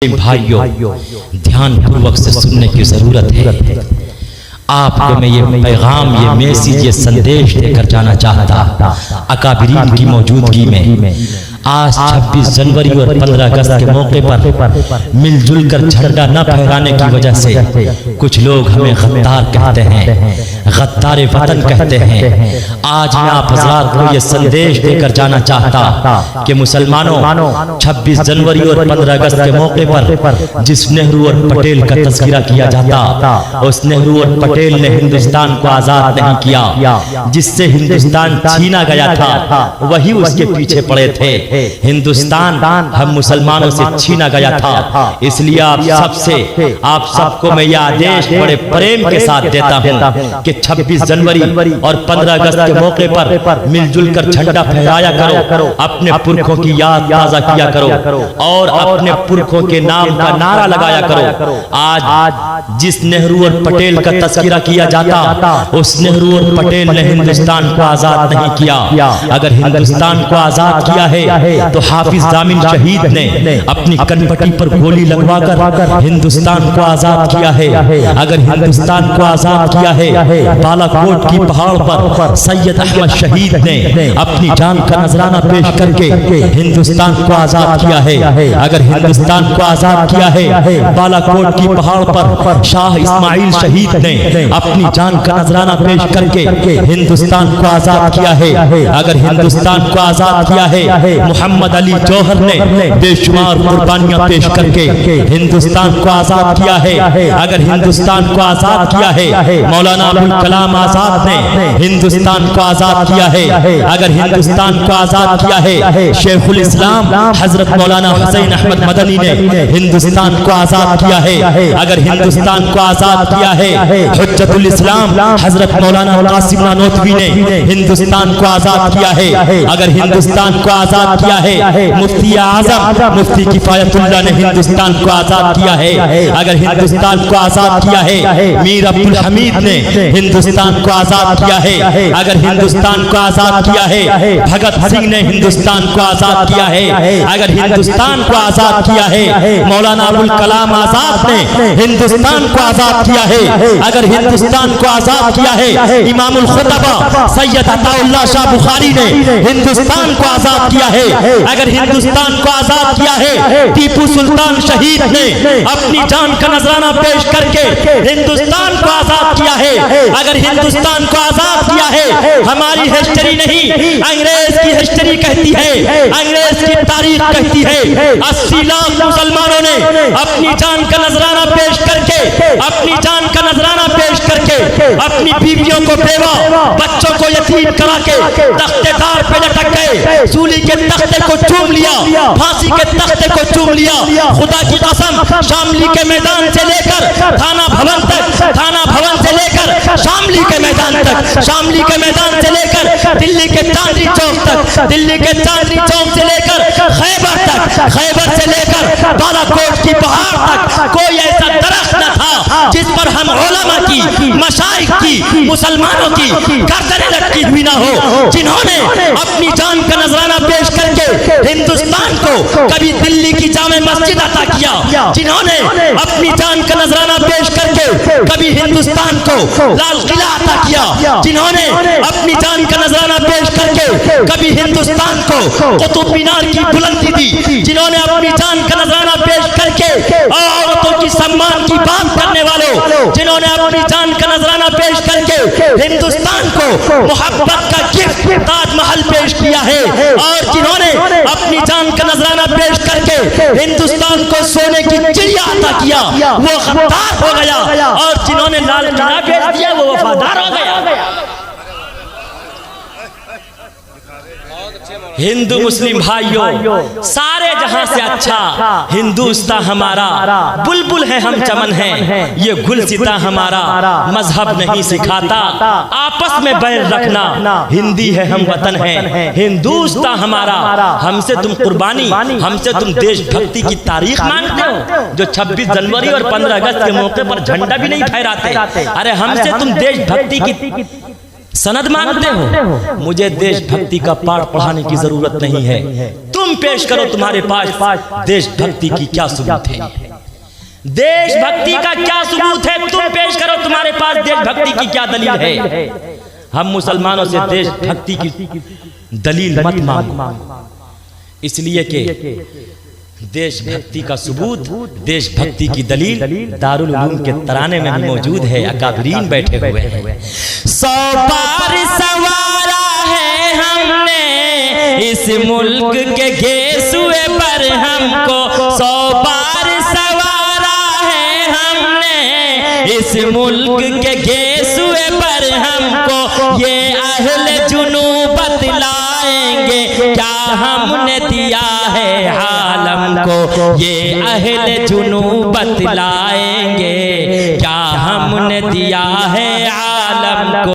भाइयों, ध्यान पूर्वक से सुनने की जरूरत है। आपको मैं ये पैगाम, ये मैसेज, ये संदेश देकर जाना चाहता। अकाबिरीन की मौजूदगी में आज 26 जनवरी और 15 अगस्त के मौके पर मिलजुल कर झंडा न फहराने की वजह से कुछ लोग हमें गद्दार कहते हैं, गद्दार वतन कहते हैं। आज मैं आप हजरात को ये संदेश देकर जाना चाहता कि मुसलमानों, 26 जनवरी और 15 अगस्त के मौके पर जिस नेहरू और पटेल का तज़किरा किया जाता, उस नेहरू और पटेल ने हिंदुस्तान को आजाद नहीं किया। जिससे हिंदुस्तान छीना गया था वही उसके पीछे पड़े थे। हिंदुस्तान हम मुसलमानों से छीना गया था। इसलिए आप सबको मैं यह आदेश बड़े प्रेम के साथ देता हूं कि 26 जनवरी और 15 अगस्त के मौके पर मिलजुल कर झंडा फहराया करो, अपने पुरखों की याद ताजा किया करो और अपने पुरखों के नाम का नारा लगाया करो। आज जिस नेहरू और पटेल का तज़किरा किया जाता, उस नेहरू और पटेल ने हिंदुस्तान को आजाद नहीं किया। अगर हिंदुस्तान को आजाद किया है तो हाफिज जामिन शहीद ने अपनी कनपटी पर गोली लगवाकर हिंदुस्तान को आजाद किया है। अगर हिंदुस्तान को आजाद किया है, बालाकोट की पहाड़ पर सैयद अहमद शहीद ने अपनी जान का नजराना पेश करके हिंदुस्तान को आजाद किया है। अगर हिंदुस्तान को आजाद किया है, बालाकोट की पहाड़ पर शाह इस्माइल शहीद ने अपनी जान का नजराना पेश करके हिंदुस्तान को आजाद किया है। अगर हिंदुस्तान को आजाद किया है, मोहम्मद अली जौहर ने बेशुमार कुर्बानियां पेश करके हिंदुस्तान को आजाद किया है। अगर हिंदुस्तान को आजाद किया है, मौलाना अबुल कलाम आजाद ने हिंदुस्तान को आजाद किया है। अगर हिंदुस्तान को आजाद किया है, शेखुल इस्लाम हजरत मौलाना हुसैन अहमद मदनी ने हिंदुस्तान को आजाद किया है। अगर हिंदुस्तान को आजाद किया है, हुज्जतुल इस्लाम हजरत मौलाना कासिम नानोतवी ने हिंदुस्तान को आजाद किया है। अगर हिंदुस्तान को आजाद किया है, मुफ्ती आजम मुफ्ती किफायतुल्लाह ने हिंदुस्तान को आजाद किया है। अगर हिंदुस्तान को आजाद किया है, मीर अब्दुल हमीद ने हिंदुस्तान को आजाद किया है। अगर हिंदुस्तान को आजाद किया है, भगत सिंह ने हिंदुस्तान को आजाद किया है। अगर हिंदुस्तान को आजाद किया है, मौलाना अबुल कलाम आजाद ने हिंदुस्तान को आजाद किया है। अगर हिंदुस्तान को आजाद किया है, इमामुल खुतबा सैयद अताउल्लाह शाह बुखारी ने हिंदुस्तान को आजाद किया है। अगर हिंदुस्तान को आजाद किया है, टीपू सुल्तान शहीद ने अपनी जान का नजराना पेश करके हिंदुस्तान को आजाद किया है। अगर हिंदुस्तान को आजाद किया है, हमारी हिस्ट्री नहीं, अंग्रेज की हिस्ट्री कहती है, अंग्रेज की तारीख कहती है। 80 लाख मुसलमानों ने अपनी जान का नजराना पेश करके, अपनी जान का नजराना पेश करके अपनी बीवियों को बेवा, बच्चों को यतीम करा के तख्तेदार पे लटक गए, सूली के तख्ते को चूम लिया, फांसी के तख्ते को चूम लिया। खुदा की कसम, शामली के मैदान से लेकर थाना भवन तक, थाना भवन से लेकर शामली के मैदान तक, शामली के मैदान से लेकर दिल्ली के चांदनी चौक तक, दिल्ली के चांदनी चौक से लेकर खैबर तक, खैबर से लेकर बालाकोट की पहाड़ तक कोई ऐसा दरख्त न था जिस पर हम उलमा की, मशाइख की, मुसलमानों की गर्दनें लटकी हुई ना हो, जिन्होंने अपनी जान का नजराना पेश करके हिंदुस्तान को कभी दिल्ली की जामे मस्जिद अता किया, जिन्होंने अपनी जान का नजराना पेश करके कभी हिंदुस्तान को लाल किला अता किया, जिन्होंने अपनी जान का नजराना पेश करके कभी हिंदुस्तान को कुतुब मीनार की बुलंदी दी, जिन्होंने अपनी जान का नजराना पेश करके औरतों की सम्मान की बात करने वालों, जिन्होंने अपनी जान का नजराना पेश करके हिंदुस्तान को मोहब्बत का गिफ्ट ताजमहल पेश किया है, और जिन्होंने अपनी जान का नजराना पेश करके हिंदुस्तान को सोने की चिड़िया अता किया, वो गद्दार हो गया, और जिन्होंने लाल किला भेज दिया वो वफादार हो गया। हिंदू मुस्लिम भाइयों, सारे जहां से अच्छा हिंदुस्तान हमारा, बुलबुल है हम चमन हैं, ये गुलसिता हमारा, मजहब नहीं सिखाता आपस में बैर रखना, हिंदी है हम वतन हैं, हिंदुस्तान हमारा। हमसे तुम कुर्बानी, हमसे तुम देशभक्ति की तारीख मांगते हो, जो 26 जनवरी और 15 अगस्त के मौके पर झंडा भी नहीं फहराते। अरे हमसे तुम देशभक्ति की सनद मांगते हो। मुझे देशभक्ति का पाठ पढ़ाने की जरूरत नहीं है, तुम तुम पेश करो, तुम्हारे पास देशभक्ति की क्या सबूत है? देशभक्ति का क्या सबूत है? तुम पेश करो, तुम्हारे पास देशभक्ति की क्या दलील है? हम मुसलमानों से देशभक्ति की दलील मत मांगो, इसलिए कि देशभक्ति का सबूत, देशभक्ति की दलील दारुल उलूम के तराने में भी मौजूद है। अकाबरीन बैठे हुए हैं। 100 बार सवारा है हमने इस मुल्क के घेसुए पर, हमको 100 बार सवारा है हमने इस मुल्क के घेसुए पर, हमको ये अहले जुनू बतलाएंगे क्या हमने दिया है आलम को। ये अहले जुनू बतलाएंगे क्या हमने दिया है आलम को।